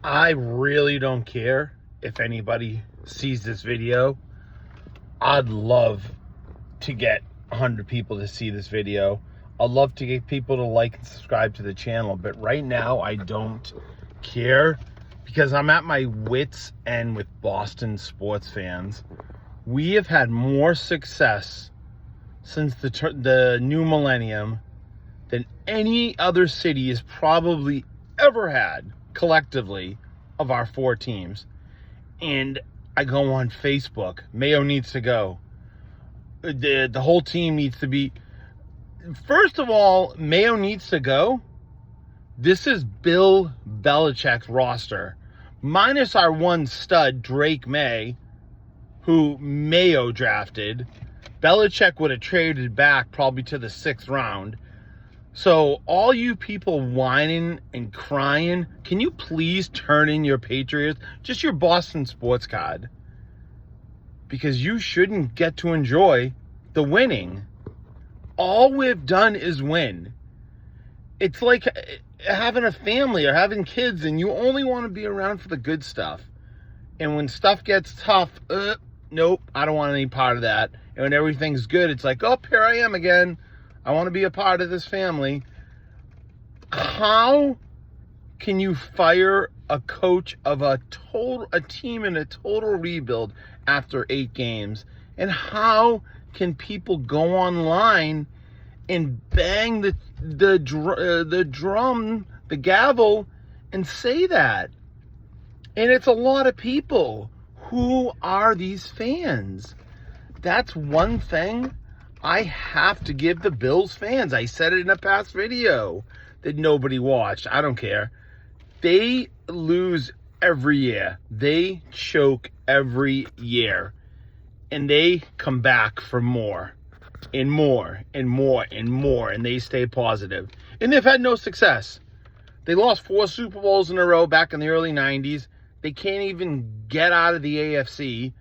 I really don't care if anybody sees this video. I'd love to get 100 people to see this video. I'd love to get people to like and subscribe to the channel, but right now I don't care because I'm at my wits' end with Boston sports fans. We have had more success since the new millennium than any other city has probably ever had collectively of our four teams. And I go on Facebook, Mayo needs to go. The whole team needs to be. First of all, Mayo needs to go. This is Bill Belichick's roster, minus our one stud, Drake May, who Mayo drafted. Belichick would have traded back probably to the 6th round. So all you people whining and crying, can you please turn in your Patriots, just your Boston sports card? Because you shouldn't get to enjoy the winning. All we've done is win. It's like having a family or having kids and you only want to be around for the good stuff. And when stuff gets tough, nope, I don't want any part of that. And when everything's good, it's like, oh, here I am again. I want to be a part of this family. How can you fire a coach of a team in a total rebuild after 8 games? And how can people go online and bang the drum, the gavel, and say that? And it's a lot of people. Who are these fans? That's one thing I have to give the Bills fans. I said it in a past video that nobody watched. I don't care. They lose every year. They choke every year. And they come back for more and more and more and more. And they stay positive. And they've had no success. They lost 4 Super Bowls in a row back in the early 90s. They can't even get out of the AFC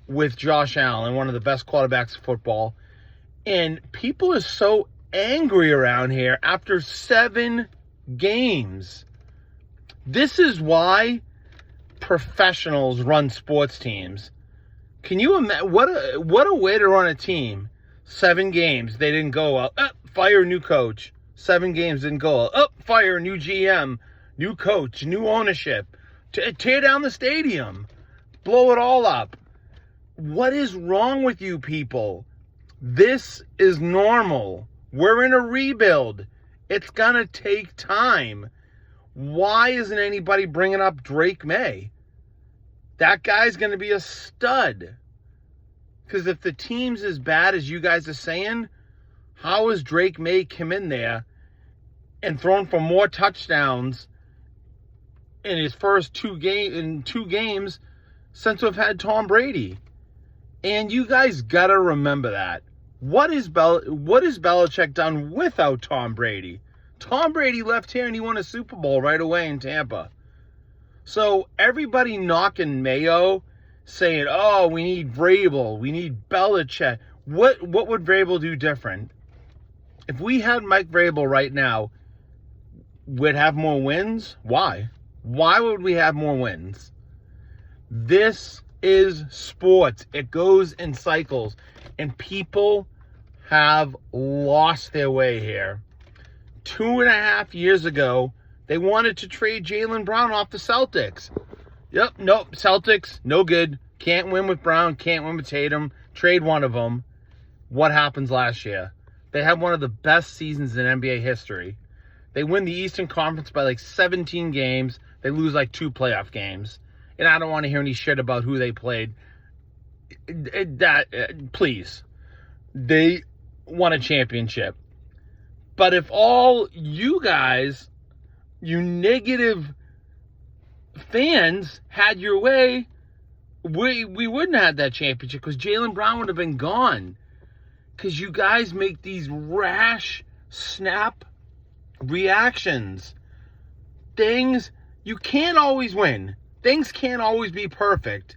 with Josh Allen, one of the best quarterbacks in football. And people are so angry around here after 7 games. This is why professionals run sports teams. Can you imagine what a way to run a team? 7 games, they didn't go well. Fire a new coach. 7 games didn't go well. Fire a new GM, new coach, new ownership. Tear down the stadium. Blow it all up. What is wrong with you people? This is normal. We're in a rebuild. It's gonna take time. Why isn't anybody bringing up Drake May? That guy's gonna be a stud. Because if the team's as bad as you guys are saying, how has Drake May come in there and thrown for more touchdowns in his first 2 games since we've had Tom Brady? And you guys gotta remember that. What has Belichick done without Tom Brady? Tom Brady left here and he won a Super Bowl right away in Tampa. So everybody knocking Mayo, saying, oh, we need Vrabel, we need Belichick. What would Vrabel do different? If we had Mike Vrabel right now, we'd have more wins? Why? Why would we have more wins? This is sports. It goes in cycles. And people have lost their way here. 2.5 years ago, they wanted to trade Jaylen Brown off the Celtics. Nope, Celtics, no good. Can't win with Brown, can't win with Tatum. Trade one of them. What happens last year? They have one of the best seasons in NBA history. They win the Eastern Conference by like 17 games. They lose like 2 playoff games. And I don't want to hear any shit about who they played. Please. They won a championship. But if all you guys, you negative fans, had your way, we wouldn't have that championship because Jaylen Brown would have been gone. Because you guys make these rash, snap reactions. You can't always win. Things can't always be perfect.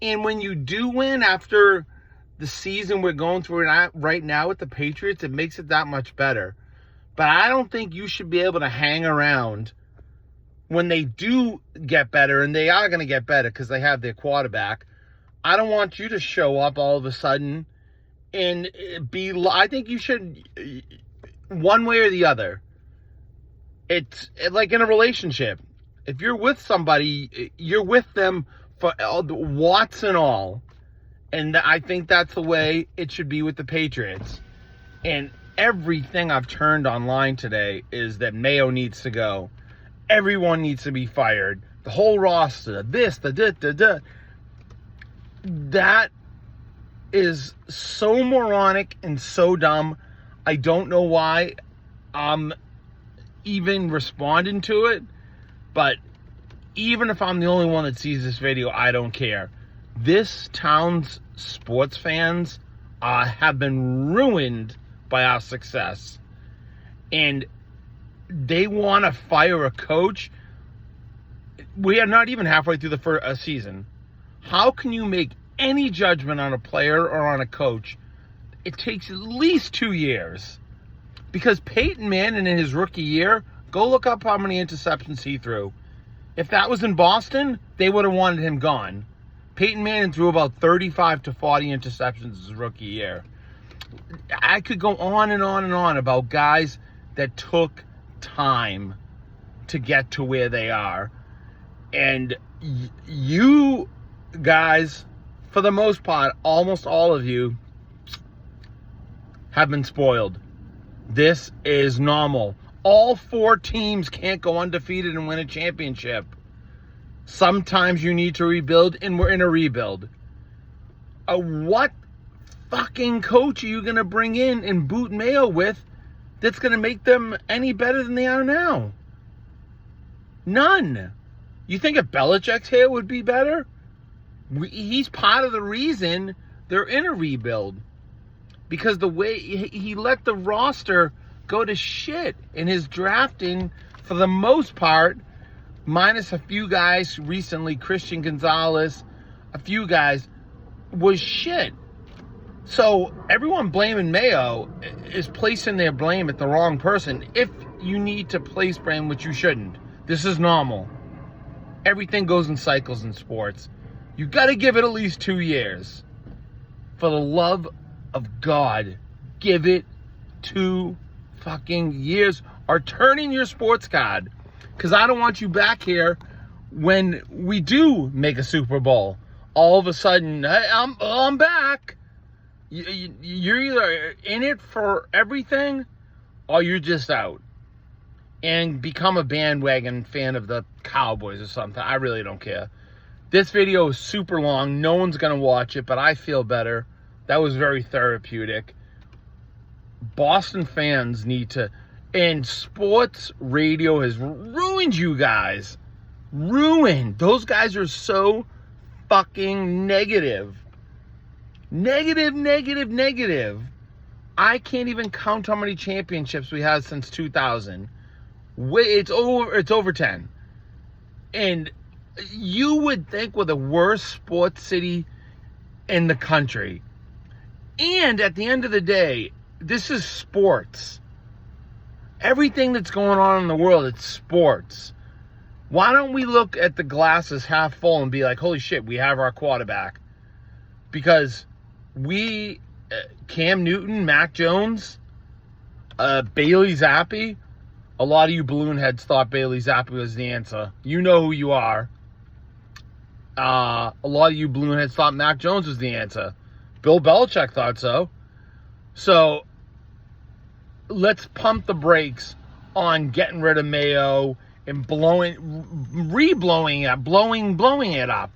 And when you do win after the season we're going through right now with the Patriots, it makes it that much better. But I don't think you should be able to hang around when they do get better, and they are going to get better because they have their quarterback, I don't want you to show up all of a sudden and I think you should, one way or the other. It's like in a relationship. If you're with somebody, you're with them for all the warts and all. And I think that's the way it should be with the Patriots. And everything I've turned online today is that Mayo needs to go. Everyone needs to be fired. The whole roster, this, the. That is so moronic and so dumb. I don't know why I'm even responding to it. But even if I'm the only one that sees this video, I don't care. This town's sports fans have been ruined by our success. And they want to fire a coach. We are not even halfway through the first season. How can you make any judgment on a player or on a coach? It takes at least 2 years. Because Peyton Manning in his rookie year, go look up how many interceptions he threw. If that was in Boston, they would have wanted him gone. Peyton Manning threw about 35 to 40 interceptions his rookie year. I could go on and on and on about guys that took time to get to where they are. And you guys, for the most part, almost all of you, have been spoiled. This is normal. All 4 teams can't go undefeated and win a championship. Sometimes you need to rebuild, and we're in a rebuild. What fucking coach are you going to bring in and boot Mayo with that's going to make them any better than they are now? None. You think if Belichick's here would be better? He's part of the reason they're in a rebuild. Because the way he let the roster go to shit in his drafting, for the most part, minus a few guys recently, Christian Gonzalez, a few guys, was shit. So everyone blaming Mayo is placing their blame at the wrong person. If you need to place blame, which you shouldn't. This is normal. Everything goes in cycles in sports. You got to give it at least 2 years. For the love of God, give it 2 fucking years, or turn in your sports card. Because I don't want you back here when we do make a Super Bowl. All of a sudden, hey, I'm back. You're either in it for everything or you're just out. And become a bandwagon fan of the Cowboys or something. I really don't care. This video is super long. No one's going to watch it, but I feel better. That was very therapeutic. Boston fans need to... And sports radio has ruined you guys. Ruined. Those guys are so fucking negative. Negative. I can't even count how many championships we had since 2000. It's over 10. And you would think we're the worst sports city in the country. And at the end of the day, this is sports. Everything that's going on in the world, it's sports. Why don't we look at the glasses half full and be like, holy shit, we have our quarterback. Because we, Cam Newton, Mac Jones, Bailey Zappi, a lot of you balloon heads thought Bailey Zappi was the answer. You know who you are. A lot of you balloon heads thought Mac Jones was the answer. Bill Belichick thought so. So let's pump the brakes on getting rid of Mayo and blowing it up.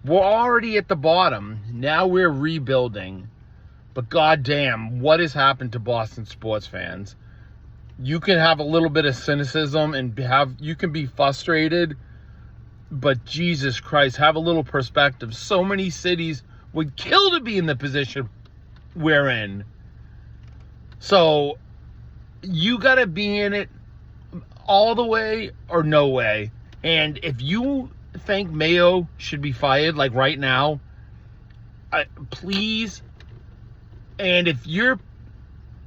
We're already at the bottom. Now we're rebuilding. But goddamn, what has happened to Boston sports fans? You can have a little bit of cynicism and you can be frustrated, but Jesus Christ, have a little perspective. So many cities would kill to be in the position we're in. So you got to be in it all the way or no way. And if you think Mayo should be fired, like right now, please. And if you're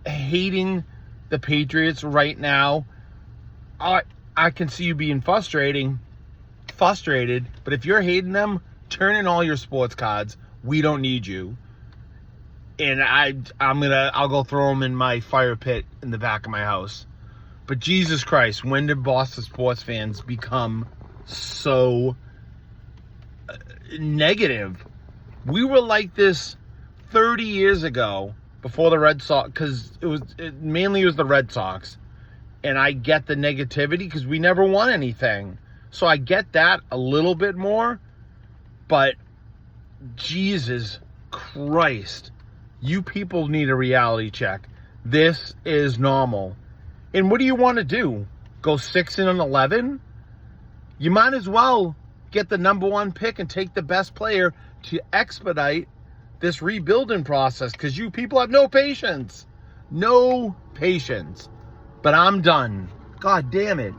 hating the Patriots right now, I can see you being frustrated, but if you're hating them, turn in all your sports cards. We don't need you. And I'll go throw them in my fire pit in the back of my house. But Jesus Christ, when did Boston sports fans become so negative? We were like this 30 years ago before the Red Sox, because mainly it was the Red Sox. And I get the negativity because we never won anything. So I get that a little bit more. But Jesus Christ, you people need a reality check. This is normal. And what do you want to do? Go 6-11? You might as well get the number one pick and take the best player to expedite this rebuilding process, because you people have no patience. No patience. But I'm done. God damn it.